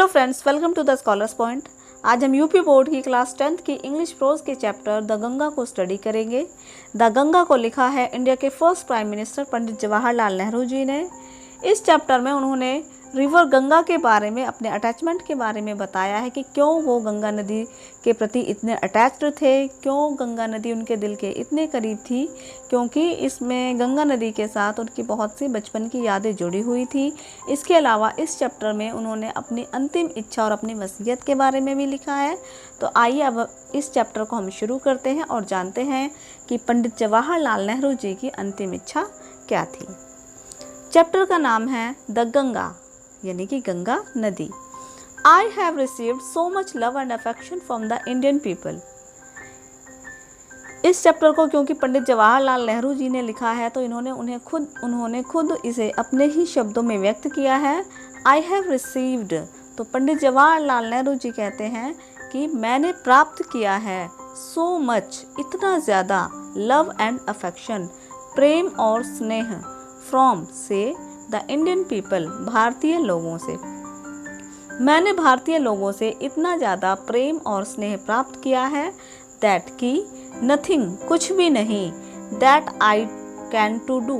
Hello friends, welcome to the scholars point. आज हम UP board की क्लास 10th की इंग्लिश प्रोज के चैप्टर द गंगा को स्टडी करेंगे। द गंगा को लिखा है इंडिया के first prime minister Pandit Jawaharlal Nehru ji ने। इस चैप्टर में उन्होंने रिवर गंगा के बारे में, अपने अटैचमेंट के बारे में बताया है कि क्यों वो गंगा नदी के प्रति इतने अटैच्ड थे, क्यों गंगा नदी उनके दिल के इतने करीब थी, क्योंकि इसमें गंगा नदी के साथ उनकी बहुत सी बचपन की यादें जुड़ी हुई थी। इसके अलावा इस चैप्टर में उन्होंने अपनी अंतिम इच्छा और अपनी वसीयत के बारे में भी लिखा है। तो आइए अब इस चैप्टर को हम शुरू करते हैं और जानते हैं कि पंडित जवाहरलाल नेहरू जी की अंतिम इच्छा क्या थी। चैप्टर का नाम है द गंगा, यानी कि गंगा नदी। I have received so much love and affection from the Indian people। इस चैप्टर को क्योंकि पंडित जवाहरलाल नेहरू जी ने लिखा है तो उन्होंने खुद इसे अपने ही शब्दों में व्यक्त किया है। I have received, तो पंडित जवाहरलाल नेहरू जी कहते हैं कि मैंने प्राप्त किया है so much, इतना ज़्यादा, लव एंड अफेक्शन, प्रेम और स्नेह, फ्रॉम, से, द इंडियन पीपल, भारतीय लोगों से। मैंने भारतीय लोगों से इतना ज़्यादा प्रेम और स्नेह प्राप्त किया है दैट की नथिंग, कुछ भी नहीं, that I can to do,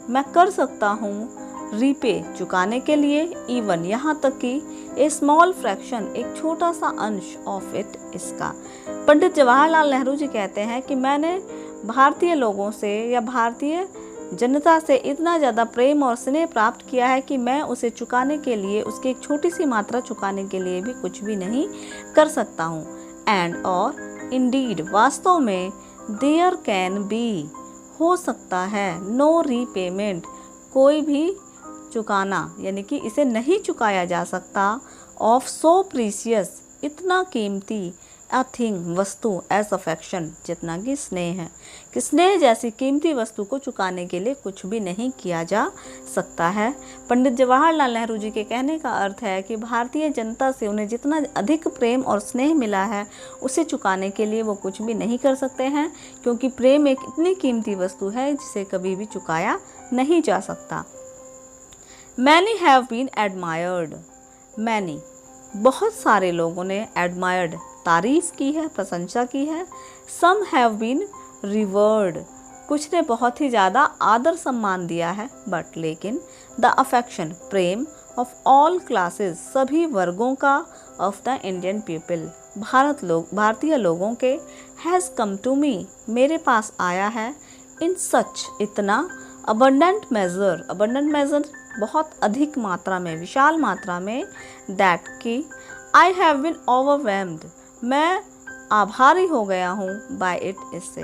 मैं कर सकता हूँ, रीपे, चुकाने के लिए, इवन, यहाँ तक कि ए स्मॉल फ्रैक्शन, एक छोटा सा अंश, ऑफ इट, इसका। पंडित जवाहरलाल नेहरू जी कहते हैं कि मैंने भारतीय लोगों से या भारतीय जनता से इतना ज़्यादा प्रेम और स्नेह प्राप्त किया है कि मैं उसे चुकाने के लिए, उसकी एक छोटी सी मात्रा चुकाने के लिए भी कुछ भी नहीं कर सकता हूँ। एंड, और, इंडीड, वास्तव में, देयर कैन बी, हो सकता है, नो रीपेमेंट, कोई भी चुकाना, यानी कि इसे नहीं चुकाया जा सकता, ऑफ सो प्रीसियस, इतना कीमती, अ थिंग, वस्तु, एज अफेक्शन, जितना कि स्नेह है, कि स्नेह जैसी कीमती वस्तु को चुकाने के लिए कुछ भी नहीं किया जा सकता है। पंडित जवाहरलाल नेहरू जी के कहने का अर्थ है कि भारतीय जनता से उन्हें जितना अधिक प्रेम और स्नेह मिला है उसे चुकाने के लिए वो कुछ भी नहीं कर सकते हैं, क्योंकि प्रेम एक इतनी कीमती वस्तु है जिसे कभी भी चुकाया नहीं जा सकता। Many have been admired, many, बहुत सारे लोगों ने, एडमायर्ड, तारीफ की है, प्रशंसा की है, सम हैव बीन रिवर्ड, कुछ ने बहुत ही ज़्यादा आदर सम्मान दिया है, बट, लेकिन, the affection, Prem, of all classes, सभी वर्गों का, ऑफ द इंडियन पीपल, भारतीय लोगों के, हैज़ कम टू मी, मेरे पास आया है, इन सच, इतना, अबंडेंट मेजर, बहुत अधिक मात्रा में, विशाल मात्रा में, दैट की, आई हैव बीन ओवरवेल्म्ड, मैं आभारी हो गया हूँ, बाय इट, इससे,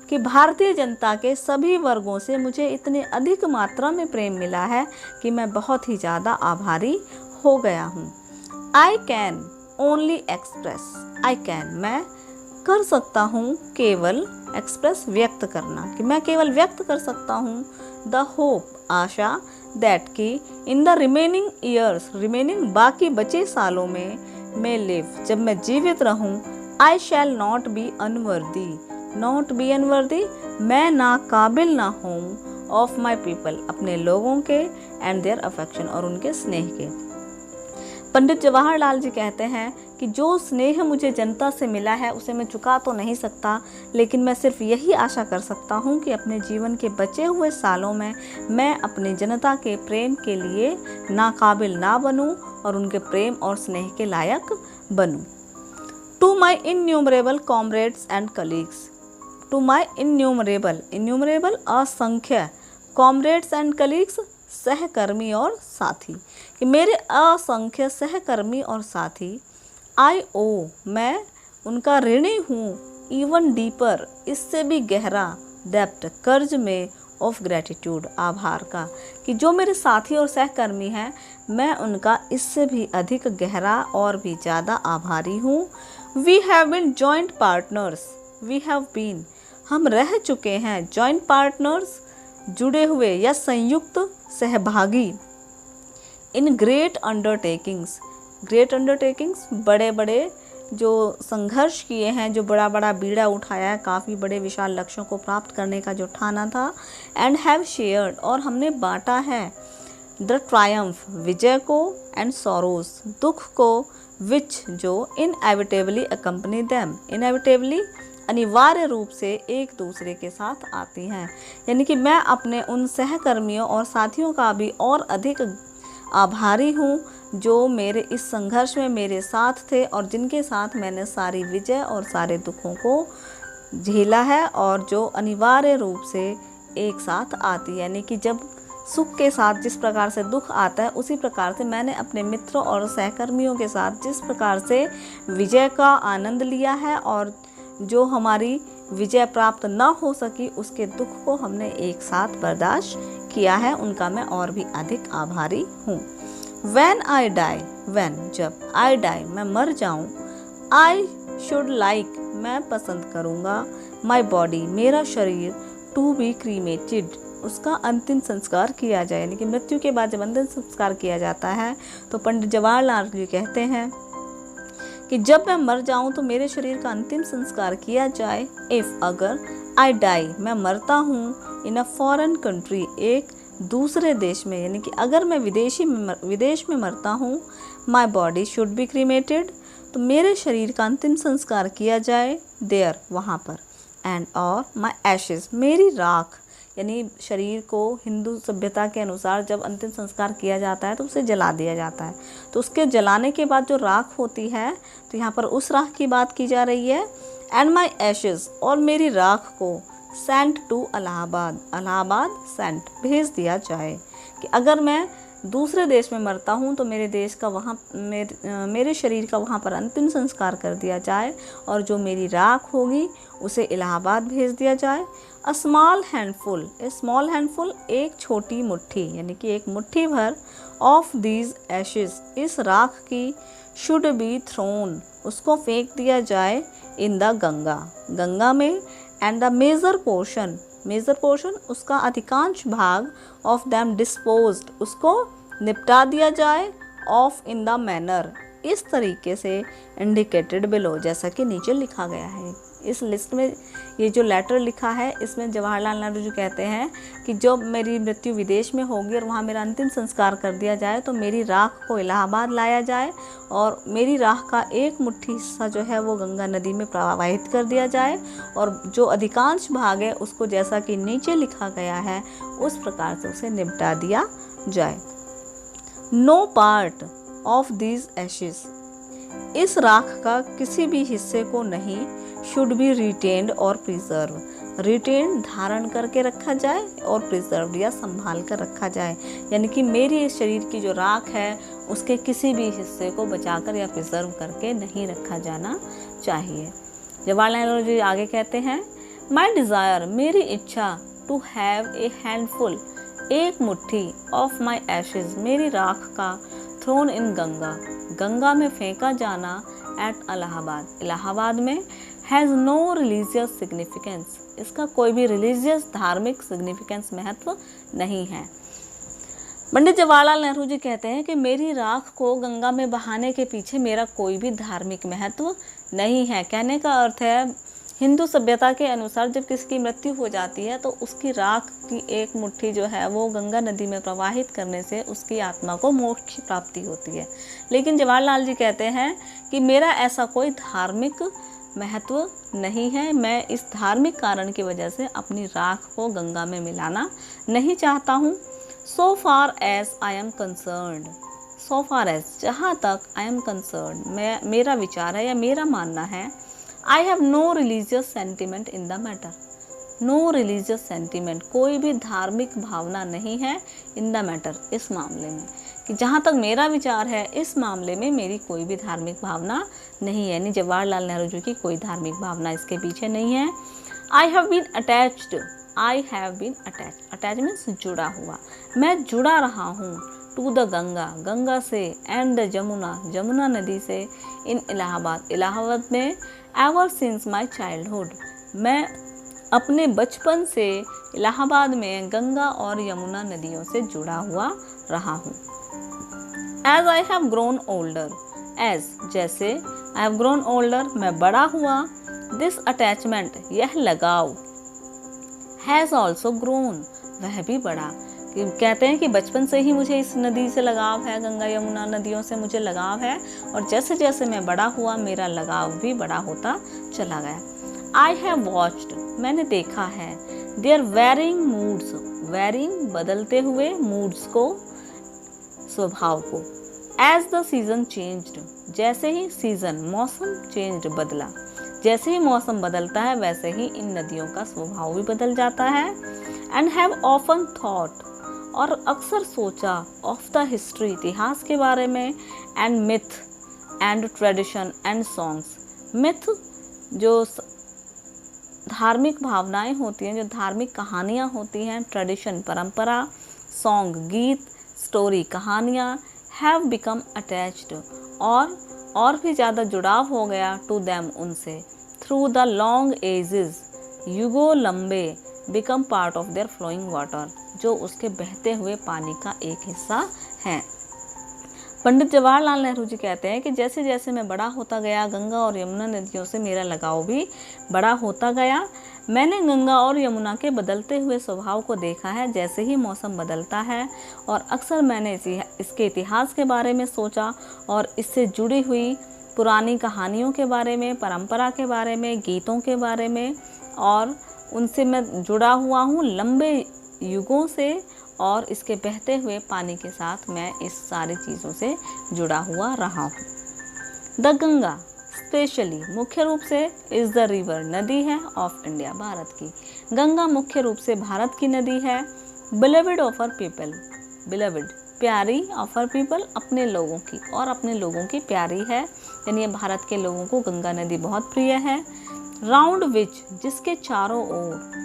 कि भारतीय जनता के सभी वर्गों से मुझे इतने अधिक मात्रा में प्रेम मिला है कि मैं बहुत ही ज़्यादा आभारी हो गया हूँ। I can only express, I can, मैं कर सकता हूँ, केवल, एक्सप्रेस, व्यक्त करना, कि मैं केवल व्यक्त कर सकता हूँ, द होप, आशा, दैट की, in the remaining years, remaining, बाकी बचे सालों में, मैं लिव, जब मैं जीवित रहूं, I shall not be unworthy, not be unworthy, मैं नाकाबिल ना हूँ, ऑफ माई पीपल, अपने लोगों के, एंड देयर अफेक्शन, और उनके स्नेह के। पंडित जवाहरलाल जी कहते हैं कि जो स्नेह मुझे जनता से मिला है उसे मैं चुका तो नहीं सकता, लेकिन मैं सिर्फ यही आशा कर सकता हूँ कि अपने जीवन के बचे हुए सालों में मैं अपनी जनता के प्रेम के लिए नाकाबिल ना बनूँ और उनके प्रेम और स्नेह के लायक बनूँ। To my innumerable comrades and colleagues, to my innumerable, असंख्य, कॉमरेड्स एंड कलीग्स, सहकर्मी और साथी, कि मेरे असंख्य सहकर्मी और साथी, आई ओ, मैं उनका ऋणी हूँ, इवन डीपर, इससे भी गहरा, डेप्ट, कर्ज में, ऑफ ग्रेटिट्यूड, आभार का, कि जो मेरे साथी और सहकर्मी हैं मैं उनका इससे भी अधिक गहरा और भी ज़्यादा आभारी हूँ। We have been joint partners, we have been, हम रह चुके हैं, जॉइंट पार्टनर्स, जुड़े हुए या संयुक्त सहभागी, इन ग्रेट अंडरटेकिंग्स, बड़े बड़े जो संघर्ष किए हैं, जो बड़ा बड़ा बीड़ा उठाया है, काफ़ी बड़े विशाल लक्ष्यों को प्राप्त करने का जो ठाना था, एंड हैव शेयर्ड, और हमने बांटा है, द ट्रायम्फ विजय को, एंड सॉरोज दुख को, विच जो इनएविटेबली अकम्पनी देम इनएविटेबली अनिवार्य रूप से एक दूसरे के साथ आती हैं। यानी कि मैं अपने उन सहकर्मियों और साथियों का भी और अधिक आभारी हूँ जो मेरे इस संघर्ष में मेरे साथ थे और जिनके साथ मैंने सारी विजय और सारे दुखों को झेला है और जो अनिवार्य रूप से एक साथ आती है। यानी कि जब सुख के साथ जिस प्रकार से दुख आता है उसी प्रकार से मैंने अपने मित्रों और सहकर्मियों के साथ जिस प्रकार से विजय का आनंद लिया है और जो हमारी विजय प्राप्त न हो सकी उसके दुख को हमने एक साथ बर्दाश्त किया है, उनका मैं और भी अधिक आभारी हूँ। When I die, when जब I die मैं मर जाऊँ, I should like मैं पसंद करूँगा, my body मेरा शरीर to be cremated उसका अंतिम संस्कार किया जाए। यानी कि मृत्यु के बाद जब अंतिम संस्कार किया जाता है तो पंडित जवाहरलाल जी कहते हैं कि जब मैं मर जाऊं तो मेरे शरीर का अंतिम संस्कार किया जाए। इफ़ अगर आई डाई मैं मरता हूँ इन अ फॉरेन कंट्री एक दूसरे देश में, यानी कि अगर मैं विदेश में मरता हूँ, my body should be cremated तो मेरे शरीर का अंतिम संस्कार किया जाए देयर वहाँ पर, एंड और माई एशेज मेरी राख, यानी शरीर को हिंदू सभ्यता के अनुसार जब अंतिम संस्कार किया जाता है तो उसे जला दिया जाता है, तो उसके जलाने के बाद जो राख होती है तो यहाँ पर उस राख की बात की जा रही है। एंड माई एशेज और मेरी राख को sent to Allahabad, Allahabad sent भेज दिया जाए कि अगर मैं दूसरे देश में मरता हूँ तो मेरे देश का वहाँ मेरे शरीर का वहाँ पर अंतिम संस्कार कर दिया जाए और जो मेरी राख होगी उसे इलाहाबाद भेज दिया जाए। A small handful, A small handful एक छोटी मुट्ठी, यानी कि एक मुट्ठी भर ऑफ दीज एशेज इस राख की, शुड बी थ्रोन उसको फेंक दिया जाए इन द गंगा, गंगा में, एंड द मेजर पोर्शन उसका अधिकांश भाग, ऑफ दैम डिस्पोज्ड उसको निपटा दिया जाए, ऑफ इन द मैनर इस तरीके से इंडिकेटेड बिलो जैसा कि नीचे लिखा गया है। इस लिस्ट में ये जो लेटर लिखा है इसमें जवाहरलाल नेहरू जी कहते हैं कि जब मेरी मृत्यु विदेश में होगी और वहाँ मेरा अंतिम संस्कार कर दिया जाए तो मेरी राख को इलाहाबाद लाया जाए और मेरी राख का एक मुट्ठी हिस्सा जो है वो गंगा नदी में प्रवाहित कर दिया जाए और जो अधिकांश भाग है उसको जैसा कि नीचे लिखा गया है उस प्रकार से उसे निपटा दिया जाए। No part of these ashes इस राख का किसी भी हिस्से को नहीं, शुड बी रिटेन्ड और प्रिजर्व रिटेन धारण करके रखा जाए और प्रिजर्व या संभाल कर रखा जाए, यानी कि मेरी शरीर की जो राख है उसके किसी भी हिस्से को बचाकर या प्रिजर्व करके नहीं रखा जाना चाहिए। जवाहरलाल नेहरू जी आगे कहते हैं माई डिज़ायर मेरी इच्छा, टू हैव ए हैंडफुल एक मुट्ठी, ऑफ माई एशेज मेरी राख का, थ्रोन इन गंगा गंगा में फेंका जाना, एट इलाहाबाद इलाहाबाद में, हैज़ नो रिलीजियस सिग्निफिकेंस इसका कोई भी रिलीजियस धार्मिक सिग्निफिकेंस महत्व नहीं है। पंडित जवाहरलाल नेहरू जी कहते हैं कि मेरी राख को गंगा में बहाने के पीछे मेरा कोई भी धार्मिक महत्व नहीं है। कहने का अर्थ है हिंदू सभ्यता के अनुसार जब किसी की मृत्यु हो जाती है तो उसकी राख की एक मुट्ठी जो है वो गंगा नदी में प्रवाहित करने से उसकी आत्मा को मोक्ष की प्राप्ति होती है। लेकिन जवाहरलाल जी कहते हैं कि मेरा ऐसा कोई धार्मिक महत्व नहीं है, मैं इस धार्मिक कारण की वजह से अपनी राख को गंगा में मिलाना नहीं चाहता हूँ। So far as I am concerned, so far as जहाँ तक आई एम कंसर्न्ड मेरा विचार है या मेरा मानना है, I have no religious sentiment in the matter, no religious sentiment कोई भी धार्मिक भावना नहीं है इन द मैटर इस मामले में, कि जहाँ तक मेरा विचार है इस मामले में मेरी कोई भी धार्मिक भावना नहीं है। यानी जवाहरलाल नेहरू जी की कोई धार्मिक भावना इसके पीछे नहीं है। I have been attached, I have been attach, attach means जुड़ा हुआ, मैं जुड़ा रहा हूँ, टू द गंगा गंगा से, एंड द जमुना जमुना नदी से, इन इलाहाबाद इलाहाबाद में, एवर सिंस माई चाइल्डहुड मैं अपने बचपन से इलाहाबाद में गंगा और यमुना नदियों से जुड़ा हुआ रहा हूँ। As I have grown older, as जैसे, आई हैव ग्रोन ओल्डर मैं बड़ा हुआ, दिस अटैचमेंट यह लगाव, हैज़ ऑल्सो ग्रोन वह भी बढ़ा, कि कहते हैं कि बचपन से ही मुझे इस नदी से लगाव है, गंगा यमुना नदियों से मुझे लगाव है, और जैसे जैसे मैं बड़ा हुआ मेरा लगाव भी बड़ा होता चला गया। आई हैव वॉच्ड, मैंने देखा है, देयर वेरिंग मूड्स, वेरिंग बदलते हुए, मूड्स को, स्वभाव को, एज द सीजन चेंज्ड, जैसे ही सीजन मौसम चेंज्ड बदला, जैसे ही मौसम बदलता है वैसे ही इन नदियों का स्वभाव भी बदल जाता है। एंड हैव ऑफन थॉट, और अक्सर सोचा, ऑफ द हिस्ट्री, इतिहास के बारे में, and myth and tradition and songs, myth जो धार्मिक भावनाएं होती हैं, जो धार्मिक कहानियाँ होती हैं, ट्रेडिशन परंपरा, सॉन्ग गीत, स्टोरी कहानियाँ, हैव बिकम अटैच्ड, और भी ज़्यादा जुड़ाव हो गया, टू देम उनसे, थ्रू द लॉन्ग एजेस, युगों लंबे, become part of their flowing water, जो उसके बहते हुए पानी का एक हिस्सा है। पंडित जवाहरलाल नेहरू जी कहते हैं कि जैसे जैसे मैं बड़ा होता गया, गंगा और यमुना नदियों से मेरा लगाव भी बड़ा होता गया। मैंने गंगा और यमुना के बदलते हुए स्वभाव को देखा है, जैसे ही मौसम बदलता है, और अक्सर मैंने इसके इतिहास के बारे में सोचा, और इससे जुड़ी हुई पुरानी कहानियों के बारे में, परंपरा के बारे में, गीतों के बारे में, और उनसे मैं जुड़ा हुआ हूँ लंबे युगों से, और इसके बहते हुए पानी के साथ मैं इस सारी चीज़ों से जुड़ा हुआ रहा हूँ। द गंगा स्पेशली, मुख्य रूप से, इज़ द रिवर, नदी है, ऑफ इंडिया, भारत की। गंगा मुख्य रूप से भारत की नदी है। Beloved of our people, beloved प्यारी, ऑफ आवर पीपल अपने लोगों की, और अपने लोगों की प्यारी है, यानी भारत के लोगों को गंगा नदी बहुत प्रिय है। राउंड विच, जिसके चारों ओर,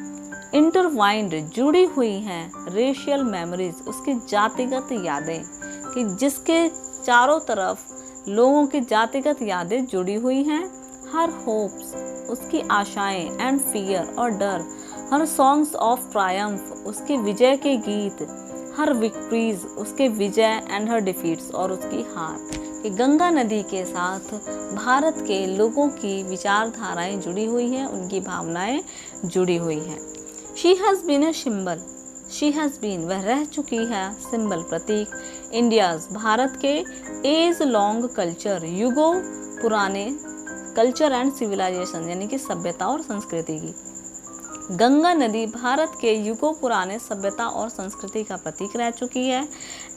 इंटरवाइंड जुड़ी हुई हैं, रेशियल मेमोरीज, उसकी जातिगत यादें, कि जिसके चारों तरफ लोगों की जातिगत यादें जुड़ी हुई हैं। हर होप्स, उसकी आशाएं, एंड फियर और डर, हर सॉन्ग्स ऑफ ट्रायम्फ, उसके विजय के गीत, हर विक्ट्रीज, उसके विजय, एंड हर डिफीट्स, और उसकी हार, कि गंगा नदी के साथ भारत के लोगों की विचारधाराएं जुड़ी हुई हैं, उनकी भावनाएं जुड़ी हुई हैं। She has been a symbol, she has been, वह रह चुकी है, सिंबल प्रतीक, इंडियाज़, भारत के, एज लॉन्ग कल्चर, युगों पुराने, कल्चर एंड सिविलाइजेशन, यानी कि सभ्यता और संस्कृति की। गंगा नदी भारत के युगों पुराने सभ्यता और संस्कृति का प्रतीक रह चुकी है।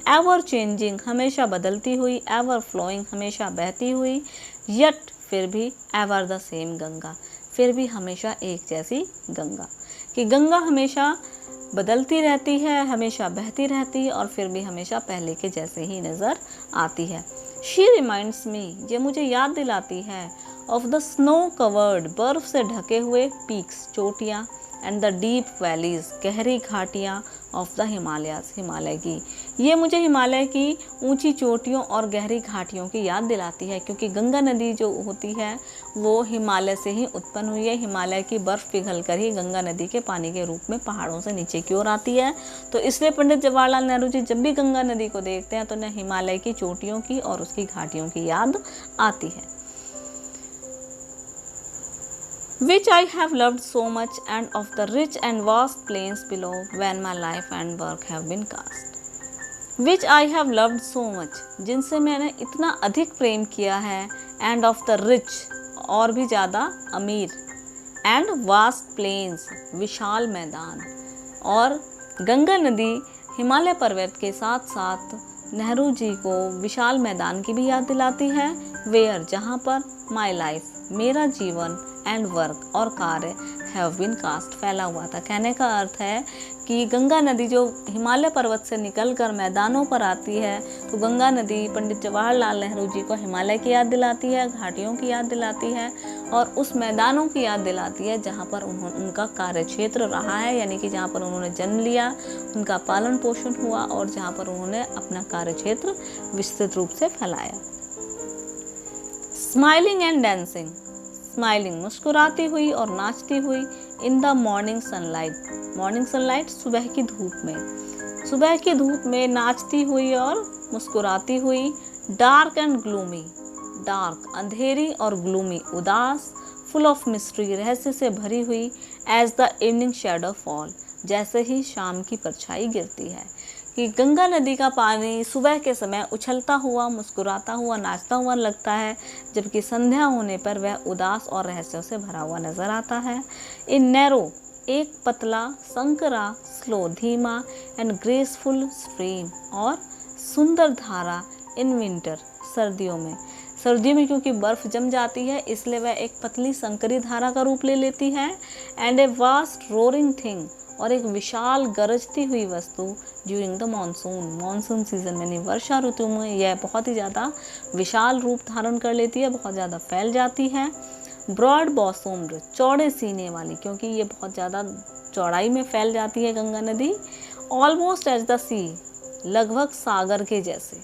एवर चेंजिंग, हमेशा बदलती हुई, एवर फ्लोइंग, हमेशा बहती हुई, यट, फिर भी, एवर द सेम गंगा, फिर भी हमेशा एक जैसी गंगा, कि गंगा हमेशा बदलती रहती है, हमेशा बहती रहती है, और फिर भी हमेशा पहले के जैसे ही नज़र आती है। शी रिमाइंड्स मी, ये मुझे याद दिलाती है, ऑफ द स्नो कवर्ड, बर्फ से ढके हुए पीक्स, चोटियाँ, एंड द डीप वैलीज, गहरी घाटियाँ, ऑफ द हिमालयाज, हिमालय की, ये मुझे हिमालय की ऊंची चोटियों और गहरी घाटियों की याद दिलाती है, क्योंकि गंगा नदी जो होती है वो हिमालय से ही उत्पन्न हुई है। हिमालय की बर्फ़ पिघल कर ही गंगा नदी के पानी के रूप में पहाड़ों से नीचे की ओर आती है। तो इसलिए पंडित जवाहरलाल नेहरू जी जब भी गंगा नदी को देखते हैं तो उन्हें हिमालय की चोटियों की और उसकी घाटियों की याद आती है। Which I have loved so much, and of the rich and vast plains below, when my life and work have been cast. Which I have loved so much, जिनसे मैंने इतना अधिक प्रेम किया है, and of the rich, और भी ज़्यादा अमीर, and vast plains, विशाल मैदान, और गंगा नदी हिमालय पर्वत के साथ साथ नेहरू जी को विशाल मैदान की भी याद दिलाती है। वेयर, जहाँ पर माई लाइफ, मेरा जीवन, एंड वर्क, और कार्य, हैव बीन कास्ट, फैला हुआ था। कहने का अर्थ है कि गंगा नदी जो हिमालय पर्वत से निकलकर मैदानों पर आती है, तो गंगा नदी पंडित जवाहरलाल नेहरू जी को हिमालय की याद दिलाती है, घाटियों की याद दिलाती है, और उस मैदानों की याद दिलाती है जहाँ पर उनका कार्य क्षेत्र रहा है, यानी कि जहाँ पर उन्होंने जन्म लिया, उनका पालन पोषण हुआ, और जहाँ पर उन्होंने अपना कार्य क्षेत्र विस्तृत रूप से फैलाया। स्माइलिंग एंड डांसिंग, स्माइलिंग, मुस्कुराती हुई और नाचती हुई, in the morning sunlight, morning sunlight, सुबह की धूप में, सुबह की धूप में नाचती हुई और मुस्कुराती हुई। डार्क एंड ग्लूमी, डार्क, अंधेरी, और ग्लूमी, उदास, फुल ऑफ मिस्ट्री, रहस्य से भरी हुई। As the evening shadow fall, जैसे ही शाम की परछाई गिरती है, कि गंगा नदी का पानी सुबह के समय उछलता हुआ, मुस्कुराता हुआ, नाचता हुआ लगता है, जबकि संध्या होने पर वह उदास और रहस्यों से भरा हुआ नजर आता है। इन नैरो, एक पतला, संकरा, स्लो, धीमा एंड ग्रेसफुल स्ट्रीम, और सुंदर धारा इन विंटर, सर्दियों में क्योंकि बर्फ जम जाती है इसलिए वह एक पतली संकरी धारा का रूप ले लेती है। And a vast roaring thing, और एक विशाल गरजती हुई वस्तु ड्यूरिंग द मानसून सीजन में, यानी वर्षा ऋतु में यह बहुत ही ज़्यादा विशाल रूप धारण कर लेती है, बहुत ज़्यादा फैल जाती है। ब्रॉड बॉसोम्ड, चौड़े सीने वाली, क्योंकि ये बहुत ज़्यादा चौड़ाई में फैल जाती है गंगा नदी। ऑलमोस्ट एज द सी, लगभग सागर के जैसे,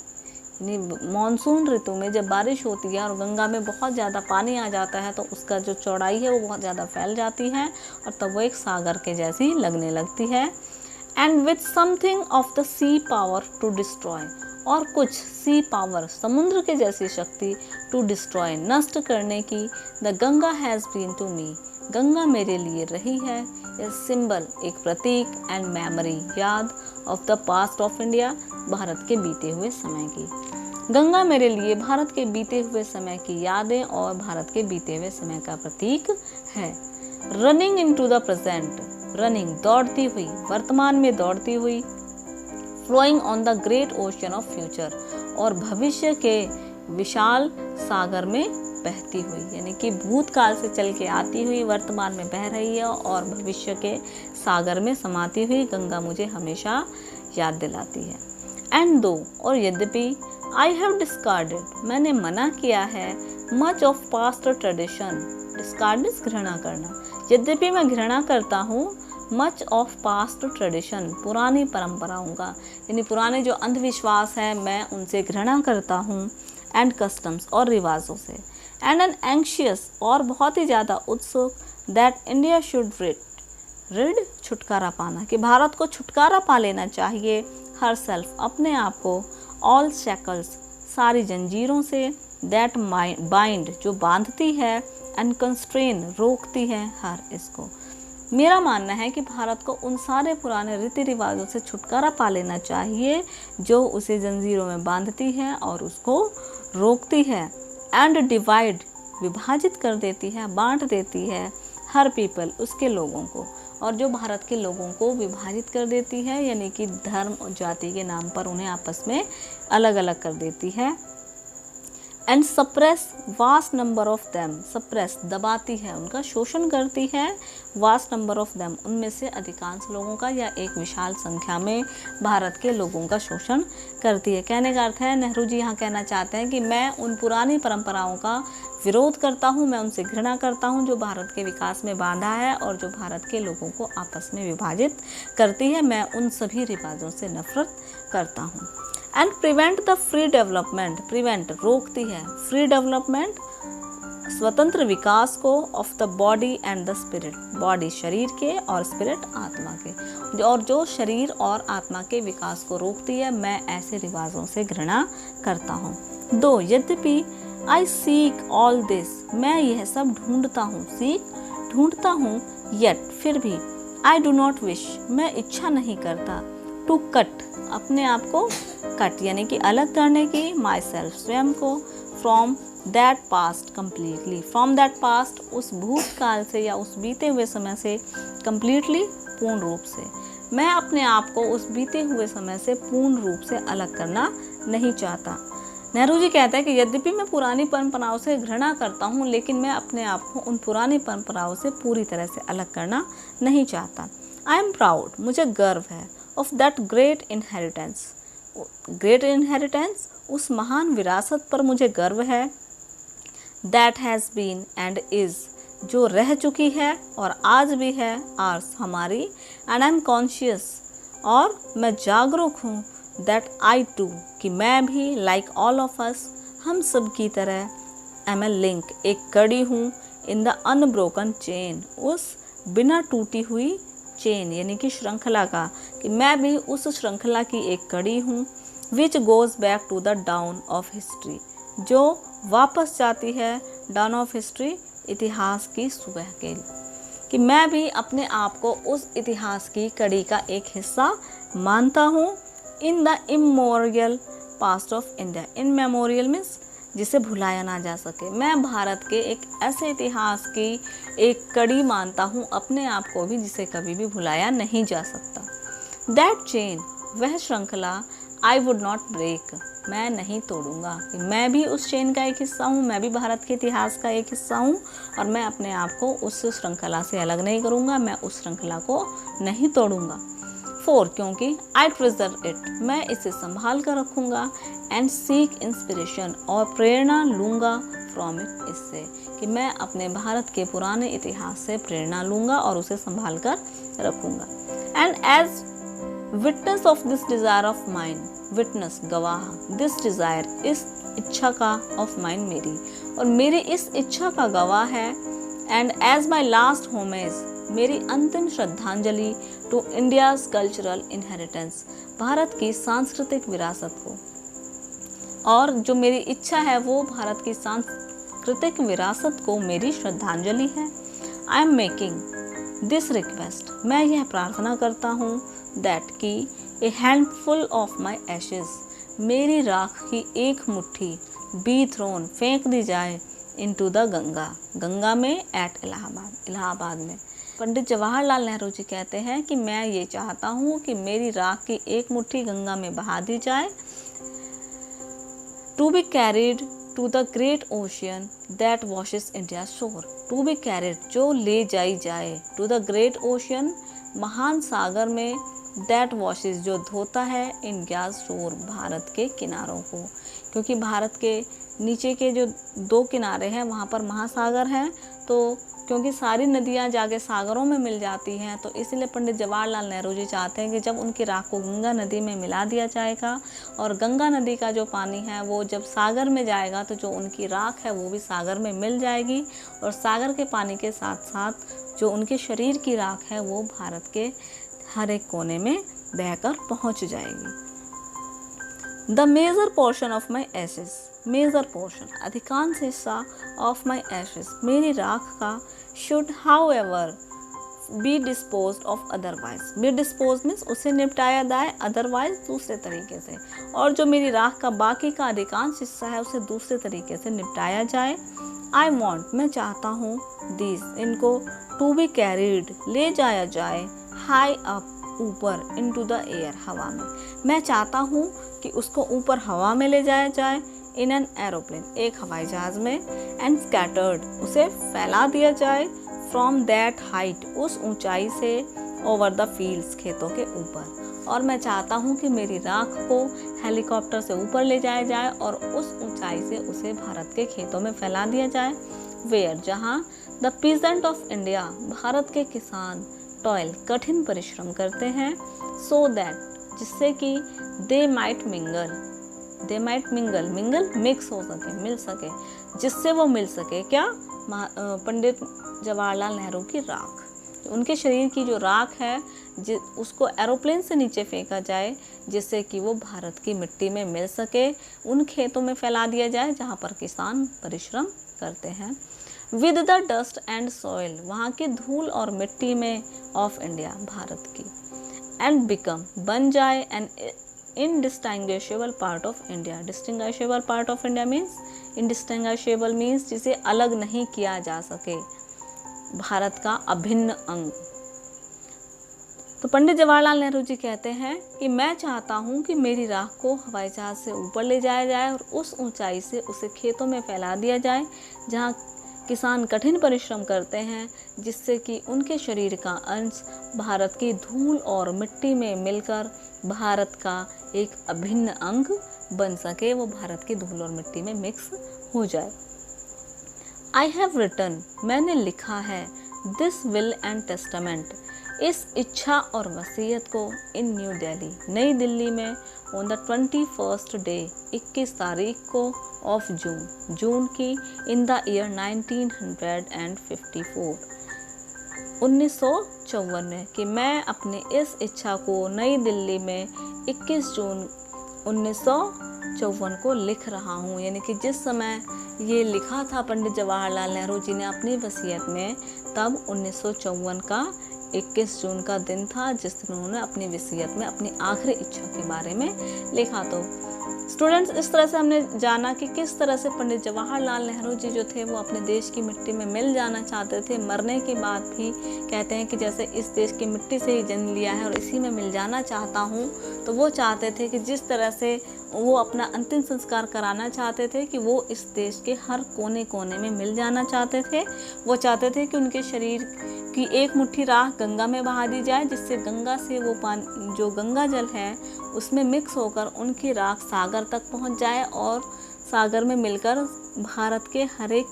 यानी मानसून ऋतु में जब बारिश होती है और गंगा में बहुत ज़्यादा पानी आ जाता है तो उसका जो चौड़ाई है वो बहुत ज़्यादा फैल जाती है और तब वो एक सागर के जैसी लगने लगती है। And with something of the sea power to destroy, और कुछ सी पावर, समुद्र के जैसी शक्ति, टू डिस्ट्रॉय, नष्ट करने की। The Ganga has been to me, Ganga मेरे लिए रही है। ए सिंबल, एक प्रतीक, एंड मेमोरी, याद, of the past of India, Bharat के बीते हुए समय की। गंगा मेरे लिए भारत के बीते हुए समय की यादें और भारत के बीते हुए समय का प्रतीक है। Running into the present, running, दौड़ती हुई, वर्तमान में दौड़ती हुई। Flowing on the great ocean of future, और भविष्य के विशाल सागर में बहती हुई, यानी कि भूतकाल से चल के आती हुई वर्तमान में बह रही है और भविष्य के सागर में समाती हुई गंगा मुझे हमेशा याद दिलाती है। एंड दो, और यद्यपि, आई हैव डिस्कार्डेड, मैंने मना किया है, much of past tradition, discard घृणा करना, यद्यपि मैं घृणा करता हूँ मच ऑफ पास्ट ट्रेडिशन, पुरानी परंपराओं का, यानी पुराने जो अंधविश्वास है मैं उनसे घृणा करता हूँ। एंड कस्टम्स, और रिवाजों से। एंड एन एंशियस, और बहुत ही ज़्यादा उत्सुक, दैट इंडिया शुड रिड, छुटकारा पाना, कि भारत को छुटकारा पा लेना चाहिए, हर सेल्फ, अपने आप को, ऑल शैकल्स, सारी जंजीरों से, दैट बाइंड, जो बांधती है, एंड कंस्ट्रेन, रोकती है, हर, इसको। मेरा मानना है कि भारत को उन सारे पुराने रीति रिवाजों से छुटकारा पा लेना चाहिए जो उसे जंजीरों में बांधती है और उसको रोकती है। एंड डिवाइड, विभाजित कर देती है, बांट देती है, हर पीपल, उसके लोगों को, और जो भारत के लोगों को विभाजित कर देती है, यानी कि धर्म और जाति के नाम पर उन्हें आपस में अलग अलग कर देती है। And suppress vast number of them, suppress, दबाती है, उनका शोषण करती है, वास्ट नंबर ऑफ देम, उनमें से अधिकांश लोगों का या एक विशाल संख्या में भारत के लोगों का शोषण करती है। कहने का अर्थ है, नेहरू जी यहाँ कहना चाहते हैं कि मैं उन पुरानी परंपराओं का विरोध करता हूँ, मैं उनसे घृणा करता हूँ जो भारत के विकास में बाधा है और जो भारत के लोगों को आपस में विभाजित करती है, मैं उन सभी रिवाजों से नफरत करता हूँ। And prevent the free development, prevent, रोकती है, फ्री डेवलपमेंट, स्वतंत्र विकास को, of the body and the spirit, body, शरीर के, और स्पिरिट, आत्मा के, और जो शरीर और आत्मा के विकास को रोकती है, मैं ऐसे रिवाजों से घृणा करता हूँ। दो, यद्यपि, आई सीक ऑल दिस, मैं यह सब ढूंढता हूँ, सीक, ढूंढता हूँ, येट, फिर भी, आई डू नॉट विश, मैं इच्छा नहीं करता, टू कट, अपने आप को कट, यानी कि अलग करने की, माई सेल्फ, स्वयं को, from that past completely, from that past, उस भूतकाल से या उस बीते हुए समय से, कम्प्लीटली, पूर्ण रूप से, मैं अपने आप को उस बीते हुए समय से पूर्ण रूप से अलग करना नहीं चाहता। नेहरू जी कहते हैं कि यद्यपि मैं पुरानी परंपराओं से घृणा करता हूँ लेकिन मैं अपने आप को उन पुरानी परंपराओं से पूरी तरह से अलग करना नहीं चाहता। आई एम प्राउड, मुझे गर्व है, of that great inheritance, great inheritance, उस महान विरासत पर मुझे गर्व है, that has been and is, जो रह चुकी है और आज भी है, आर्स, हमारी, एंड आई एम कॉन्शियस, और मैं जागरूक हूँ, दैट आई टू, कि मैं भी, लाइक ऑल ऑफ अस, हम सब की तरह, एम ए लिंक, एक कड़ी हूँ, इन द अनब्रोकन चेन, उस बिना टूटी हुई चेन, यानी कि श्रृंखला का, कि मैं भी उस श्रृंखला की एक कड़ी हूँ, which goes back to the dawn of history, जो वापस जाती है डाउन ऑफ हिस्ट्री, इतिहास की सुबह के कि मैं भी अपने आप को उस इतिहास की कड़ी का एक हिस्सा मानता हूँ। In the immemorial past of India, in memorial means जिसे भुलाया ना जा सके। मैं भारत के एक ऐसे इतिहास की एक कड़ी मानता हूँ अपने आप को भी, जिसे कभी भी भुलाया नहीं जा सकता। दैट चेन, वह श्रृंखला, आई वुड नॉट ब्रेक, मैं नहीं तोड़ूंगा। कि मैं भी उस चेन का एक हिस्सा हूँ, मैं भी भारत के इतिहास का एक हिस्सा हूँ और मैं अपने आप को उस श्रृंखला से अलग नहीं करूँगा, मैं उस श्रृंखला को नहीं तोड़ूंगा। 4, क्योंकि आई प्रिजर्व इट, मैं इसे संभाल कर रखूँगा। एंड सीक इंस्पिरेशन, और प्रेरणा लूँगा फ्रॉम इट, इससे कि मैं अपने भारत के पुराने इतिहास से प्रेरणा लूँगा और उसे संभाल कर रखूँगा। And as witness of this desire of mind, witness गवाह, दिस डिज़ायर इस इच्छा का ऑफ माइंड मेरी, और मेरी इस इच्छा का गवाह है। And as my last homage, मेरी अंतिम श्रद्धांजलि to India's cultural inheritance, Bharat की सांस्कृतिक विरासत को, और जो मेरी इच्छा है वो भारत की सांस्कृतिक विरासत को मेरी श्रद्धांजलि है। I am making this request, मैं यह प्रार्थना करता हूँ, दैट की ए हैंडफुल ऑफ माई एशेज, मेरी राख की एक मुट्ठी, बी थ्रोन, फेंक दी जाए, इनटू द गंगा, गंगा में, एट इलाहाबाद, इलाहाबाद में। पंडित जवाहरलाल नेहरू जी कहते हैं कि मैं ये चाहता हूँ कि मेरी राख की एक मुट्ठी गंगा में बहा दी जाए, to be carried to the great ocean that washes India shore, to be carried, जो ले जाई जाए, टू द ग्रेट ओशियन, महान सागर में, दैट वॉशेस, जो धोता है, इंडिया शोर, भारत के किनारों को, क्योंकि भारत के नीचे के जो 2 किनारे हैं वहाँ पर महासागर हैं, तो क्योंकि सारी नदियाँ जाके सागरों में मिल जाती हैं, तो इसलिए पंडित जवाहरलाल नेहरू जी चाहते हैं कि जब उनकी राख को गंगा नदी में मिला दिया जाएगा और गंगा नदी का जो पानी है वो जब सागर में जाएगा तो जो उनकी राख है वो भी सागर में मिल जाएगी, और सागर के पानी के साथ साथ जो उनके शरीर की राख है वो भारत के हर एक कोने में बहकर पहुंच जाएगी। The major portion of my ashes, major portion, अधिकांश हिस्सा, ऑफ माई एशेज, मेरी राख का, should however be dispose of otherwise, be dispose means उसे निपटाया जाए, अदरवाइज दूसरे तरीके से, और जो मेरी राख का बाकी का अधिकांश हिस्सा है उसे दूसरे तरीके से निपटाया जाए। आई वॉन्ट, मैं चाहता हूँ, दिस, इनको, टू बी कैरीड, ले जाया जाए, हाई अप, ऊपर, इनटू द एयर, हवा में, मैं चाहता हूँ कि उसको ऊपर हवा में ले जाया जाए, इन एन एरोप्लेन, एक हवाई जहाज में, एंड स्कैटर्ड, उसे फैला दिया जाए, फ्रॉम दैट हाइट, उस ऊंचाई से, ओवर द फील्ड्स, खेतों के ऊपर, और मैं चाहता हूँ कि मेरी राख को हेलीकॉप्टर से ऊपर ले जाया जाए और उस ऊंचाई से उसे भारत के खेतों में फैला दिया जाए, वेयर, जहाँ, the peasant of India, Bharat के किसान, टॉयल, कठिन परिश्रम करते हैं, सो दैट, जिससे कि they might mingle, they might mingle, mingle mix हो सके, मिल सके, जिससे वो मिल सके, क्या, पंडित जवाहरलाल नेहरू की राख, उनके शरीर की जो राख है उसको एरोप्लेन से नीचे फेंका जाए, जिससे कि वो भारत की मिट्टी में मिल सके, उन खेतों में फैला दिया जाए जहाँ पर किसान परिश्रम करते हैं। With the dust and soil, वहाँ की धूल और मिट्टी में, ऑफ इंडिया, भारत की, एंड बिकम, बन जाए, an indistinguishable part of India, distinguishable part of India means, indistinguishable means जिसे अलग नहीं किया जा सके, भारत का अभिन्न अंग। तो पंडित जवाहरलाल नेहरू जी कहते हैं कि मैं चाहता हूँ कि मेरी राख को हवाई जहाज से ऊपर ले जाया जाए और उस ऊंचाई से उसे खेतों में फैला दिया जाए जहाँ किसान कठिन परिश्रम करते हैं, जिससे कि उनके शरीर का अंश भारत की धूल और मिट्टी में मिलकर भारत का एक अभिन्न अंग बन सके, वो भारत की धूल और मिट्टी में मिक्स हो जाए। आई हैव रिटन, मैंने लिखा है, दिस विल एंड टेस्टामेंट, इस इच्छा और वसीयत को, इन न्यू दिल्ली, नई दिल्ली में, ऑन द 21st डे, 21 तारीख को, ऑफ जून, जून की, इन द ईयर 1954, 1954 में, कि मैं अपनी इस इच्छा को नई दिल्ली में 21 जून 1954 को लिख रहा हूँ। यानी कि जिस समय ये लिखा था पंडित जवाहरलाल नेहरू जी ने अपनी वसीयत में तब 1954 का 21 जून का दिन था, जिस दिन उन्होंने अपनी वसीयत में अपनी आखिरी इच्छा के बारे में लिखा। तो स्टूडेंट्स, इस तरह से हमने जाना कि किस तरह से पंडित जवाहरलाल नेहरू जी जो थे वो अपने देश की मिट्टी में मिल जाना चाहते थे। मरने के बाद भी कहते हैं कि जैसे इस देश की मिट्टी से ही जन्म लिया है और इसी में मिल जाना चाहता हूँ। तो वो चाहते थे कि जिस तरह से वो अपना अंतिम संस्कार कराना चाहते थे कि वो इस देश के हर कोने कोने में मिल जाना चाहते थे। वो चाहते थे कि उनके शरीर की एक मुट्ठी राख गंगा में बहा दी जाए, जिससे गंगा से वो पानी, जो गंगा जल है, उसमें मिक्स होकर उनकी राख सागर तक पहुंच जाए और सागर में मिलकर भारत के हर एक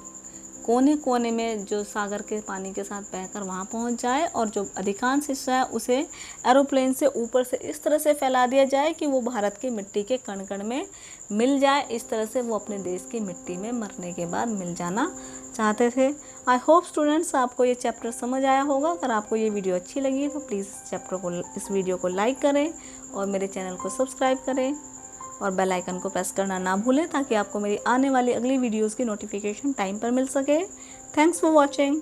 कोने कोने में जो सागर के पानी के साथ बहकर वहाँ पहुँच जाए, और जो अधिकांश हिस्सा है उसे एरोप्लेन से ऊपर से इस तरह से फैला दिया जाए कि वो भारत की मिट्टी के कण कण में मिल जाए। इस तरह से वो अपने देश की मिट्टी में मरने के बाद मिल जाना चाहते थे। आई होप स्टूडेंट्स आपको ये चैप्टर समझ आया होगा। अगर आपको ये वीडियो अच्छी लगी तो प्लीज़ इस वीडियो को लाइक करें और मेरे चैनल को सब्सक्राइब करें और बेल आइकन को प्रेस करना ना भूलें, ताकि आपको मेरी आने वाली अगली वीडियोस की नोटिफिकेशन टाइम पर मिल सके। Thanks for watching.